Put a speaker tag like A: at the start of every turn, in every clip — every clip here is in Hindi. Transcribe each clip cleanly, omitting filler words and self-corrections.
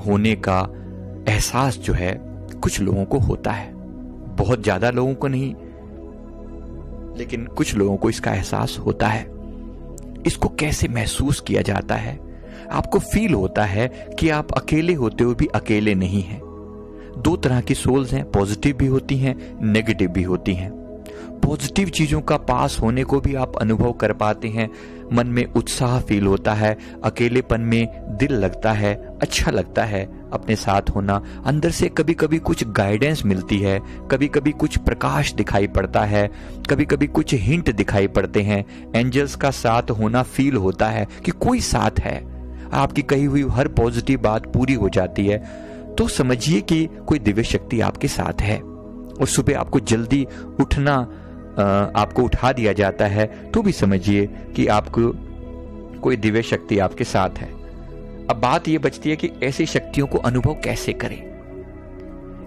A: होने का एहसास जो है कुछ लोगों को होता है, बहुत ज्यादा लोगों को नहीं, लेकिन कुछ लोगों को इसका एहसास होता है। इसको कैसे महसूस किया जाता है? आपको फील होता है कि आप अकेले होते हुए भी अकेले नहीं हैं। दो तरह की सोल्स हैं, पॉजिटिव भी होती हैं, नेगेटिव भी होती हैं। पॉजिटिव चीजों का पास होने को भी आप अनुभव कर पाते हैं, मन में उत्साह फील होता है, अकेलेपन में दिल लगता है, अच्छा लगता है अपने साथ होना, अंदर से कभी कभी कुछ गाइडेंस मिलती है, कभी कभी कुछ प्रकाश दिखाई पड़ता है, कभी कभी कुछ हिंट दिखाई पड़ते हैं, एंजल्स का साथ होना फील होता है कि कोई साथ है, आपकी कही हुई हर पॉजिटिव बात पूरी हो जाती है। तो समझिए कि कोई दिव्य शक्ति आपके साथ है। और सुबह आपको जल्दी उठना, आपको उठा दिया जाता है तो भी समझिए कि आपको कोई दिव्य शक्ति आपके साथ है। अब बात यह बचती है कि ऐसी शक्तियों को अनुभव कैसे करें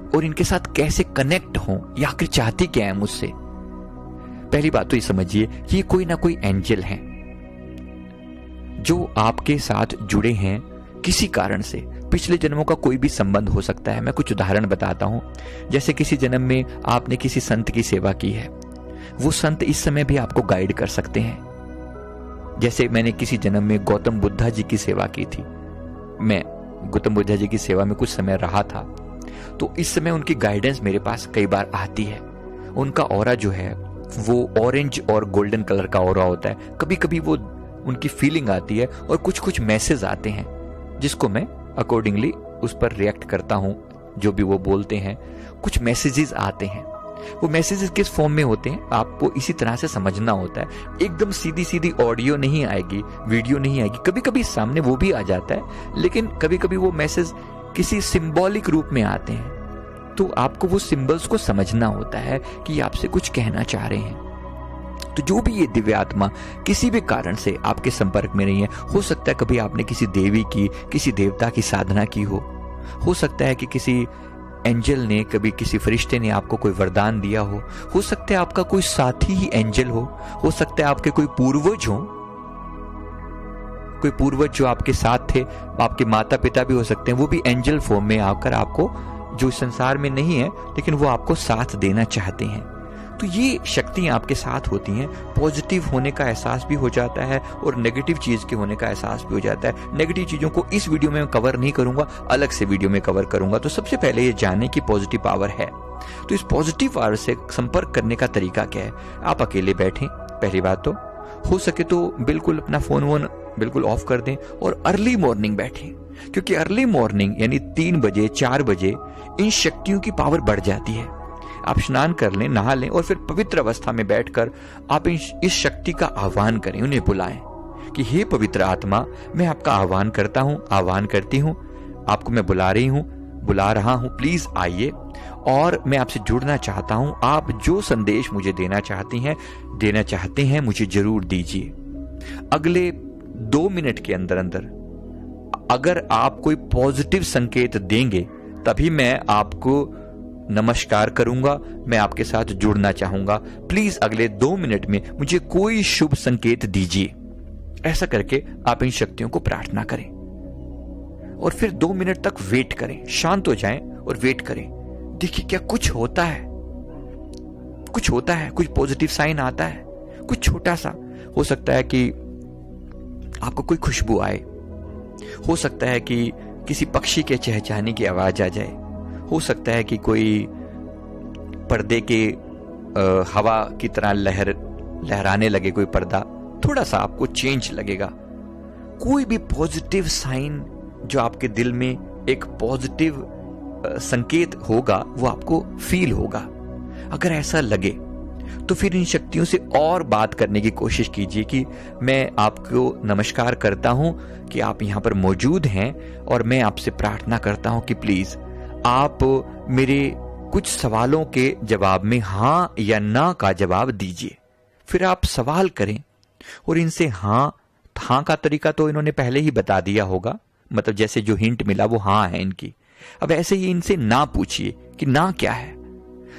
A: और इनके साथ कैसे कनेक्ट हों, या आखिर चाहती क्या है मुझसे। पहली बात तो ये समझिए कि ये कोई ना कोई एंजल हैं जो आपके साथ जुड़े हैं किसी कारण से। पिछले जन्मों का कोई भी संबंध हो सकता है। मैं कुछ उदाहरण बताता हूं। जैसे किसी जन्म में आपने किसी संत की सेवा की है, वो संत इस समय भी आपको गाइड कर सकते हैं। जैसे मैंने किसी जन्म में गौतम बुद्धा जी की सेवा की थी, मैं गौतम बुद्धा जी की सेवा में कुछ समय रहा था, तो इस समय उनकी गाइडेंस मेरे पास कई बार आती है। उनका ऑरा जो है वो ऑरेंज और गोल्डन कलर का ऑरा होता है। कभी कभी वो उनकी फीलिंग आती है और कुछ कुछ मैसेज आते हैं जिसको मैं अकॉर्डिंगली उस पर रिएक्ट करता हूं। जो भी वो बोलते हैं, कुछ मैसेजेस आते हैं। वो मैसेजेस किस फॉर्म में होते हैं आपको इसी तरह से समझना होता है। एकदम सीधी सीधी ऑडियो नहीं आएगी, वीडियो नहीं आएगी, कभी कभी सामने वो भी आ जाता है, लेकिन कभी कभी वो मैसेज किसी सिंबॉलिक रूप में आते हैं। तो आपको वो सिंबल्स को समझना होता है कि आपसे कुछ कहना चाह रहे हैं। तो जो भी ये दिव्य आत्मा किसी भी कारण से आपके संपर्क में नहीं है, हो सकता है कभी आपने किसी देवी की, किसी देवता की साधना की हो सकता है कि किसी एंजल ने, कभी किसी फरिश्ते ने आपको कोई वरदान दिया हो सकता है आपका कोई साथी ही एंजल हो सकता है आपके कोई पूर्वज हो, कोई पूर्वज जो आपके साथ थे, आपके माता पिता भी हो सकते हैं, वो भी एंजल फॉर्म में आकर आपको, जो इस संसार में नहीं है लेकिन वो आपको साथ देना चाहते हैं। तो ये शक्तियां आपके साथ होती हैं। पॉजिटिव होने का एहसास भी हो जाता है और नेगेटिव चीज के होने का एहसास भी हो जाता है। नेगेटिव चीजों को इस वीडियो में कवर नहीं करूंगा, अलग से वीडियो में कवर करूंगा। तो सबसे पहले ये जाने की पॉजिटिव पावर है। तो इस पॉजिटिव पावर से संपर्क करने का तरीका क्या है? आप अकेले बैठें, पहली बात तो हो सके तो बिल्कुल अपना फोन वोन बिल्कुल ऑफ कर दें और अर्ली मॉर्निंग बैठें, क्योंकि अर्ली मॉर्निंग यानी 3 बजे 4 बजे इन शक्तियों की पावर बढ़ जाती है। आप स्नान कर लें, नहा लें और फिर पवित्र अवस्था में बैठकर आप इस शक्ति का आह्वान करें, उन्हें बुलाएं कि हे पवित्र आत्मा, मैं आपका आह्वान करता हूं, आह्वान करती हूं, आपको मैं बुला रही हूं, बुला रहा हूं, प्लीज आइए और मैं आपसे जुड़ना चाहता हूं। आप जो संदेश मुझे देना चाहते हैं मुझे जरूर दीजिए। अगले 2 मिनट के अंदर अंदर अगर आप कोई पॉजिटिव संकेत देंगे तभी मैं आपको नमस्कार करूंगा, मैं आपके साथ जुड़ना चाहूंगा। प्लीज अगले 2 मिनट में मुझे कोई शुभ संकेत दीजिए। ऐसा करके आप इन शक्तियों को प्रार्थना करें और फिर 2 मिनट तक वेट करें, शांत हो जाएं और वेट करें। देखिए क्या कुछ होता है, कुछ पॉजिटिव साइन आता है, कुछ छोटा सा। हो सकता है कि आपको कोई खुशबू आए, हो सकता है कि किसी पक्षी के चहचहाने की आवाज आ जाए, हो सकता है कि कोई पर्दे के हवा की तरह लहराने लगे कोई पर्दा, थोड़ा सा आपको चेंज लगेगा। कोई भी पॉजिटिव साइन जो आपके दिल में एक पॉजिटिव संकेत होगा वो आपको फील होगा। अगर ऐसा लगे तो फिर इन शक्तियों से और बात करने की कोशिश कीजिए कि मैं आपको नमस्कार करता हूं कि आप यहां पर मौजूद हैं और मैं आपसे प्रार्थना करता हूं कि प्लीज आप मेरे कुछ सवालों के जवाब में हां या ना का जवाब दीजिए। फिर आप सवाल करें और इनसे हां का तरीका तो इन्होंने पहले ही बता दिया होगा, मतलब जैसे जो हिंट मिला वो हां है इनकी। अब ऐसे ही इनसे ना पूछिए कि ना क्या है,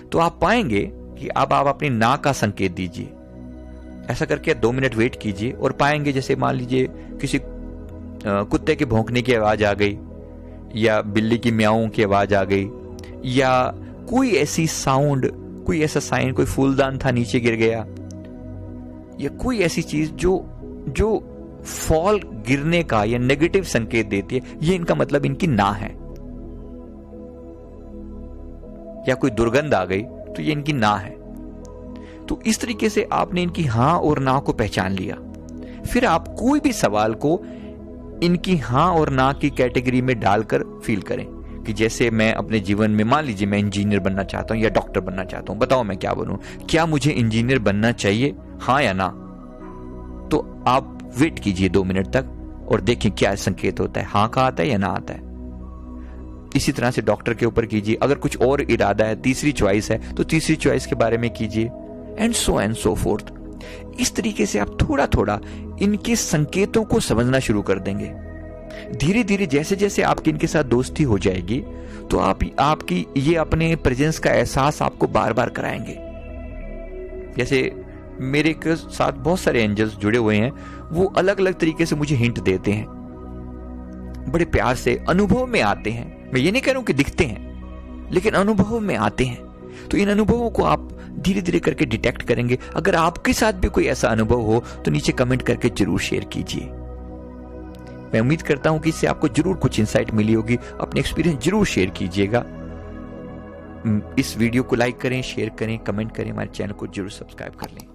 A: तो आप पाएंगे कि अब आप अपनी ना का संकेत दीजिए। ऐसा करके 2 मिनट वेट कीजिए और पाएंगे जैसे मान लीजिए किसी कुत्ते के भौंकने की आवाज आ गई या बिल्ली की म्याऊं की आवाज आ गई, या कोई ऐसी साउंड, कोई ऐसा साइन, कोई फूलदान था नीचे गिर गया, या कोई ऐसी चीज जो फॉल गिरने का या नेगेटिव संकेत देती है, ये इनका मतलब इनकी ना है। या कोई दुर्गंध आ गई तो ये इनकी ना है। तो इस तरीके से आपने इनकी हां और ना को पहचान लिया। फिर आप कोई भी सवाल को इनकी हां और ना की कैटेगरी में डालकर फील करें कि जैसे मैं अपने जीवन में, मान लीजिए मैं इंजीनियर बनना चाहता हूं या डॉक्टर बनना चाहता हूं, बताओ मैं क्या बनूं, क्या मुझे इंजीनियर बनना चाहिए, हां या ना? तो आप वेट कीजिए 2 मिनट तक और देखें क्या संकेत होता है, हां का आता है या ना आता है। इसी तरह से डॉक्टर के ऊपर कीजिए। अगर कुछ और इरादा है, तीसरी चॉइस है, तो तीसरी चॉइस के बारे में कीजिए, एंड सो फोर्थ। इस तरीके से आप थोड़ा थोड़ा इनके संकेतों को समझना शुरू कर देंगे। धीरे धीरे जैसे जैसे आपकी इनके साथ दोस्ती हो जाएगी, तो आपकी ये अपने प्रेजेंस का एहसास आपको बार बार कराएंगे। जैसे मेरे के साथ बहुत सारे एंजल्स जुड़े हुए हैं, वो अलग अलग तरीके से मुझे हिंट देते हैं, बड़े प्यार से अनुभव में आते हैं। मैं ये नहीं कह रहा हूं कि दिखते हैं, लेकिन अनुभव में आते हैं। तो इन अनुभवों को आप धीरे धीरे करके डिटेक्ट करेंगे। अगर आपके साथ भी कोई ऐसा अनुभव हो तो नीचे कमेंट करके जरूर शेयर कीजिए। मैं उम्मीद करता हूं कि इससे आपको जरूर कुछ इंसाइट मिली होगी। अपने एक्सपीरियंस जरूर शेयर कीजिएगा। इस वीडियो को लाइक करें, शेयर करें, कमेंट करें, हमारे चैनल को जरूर सब्सक्राइब कर लें।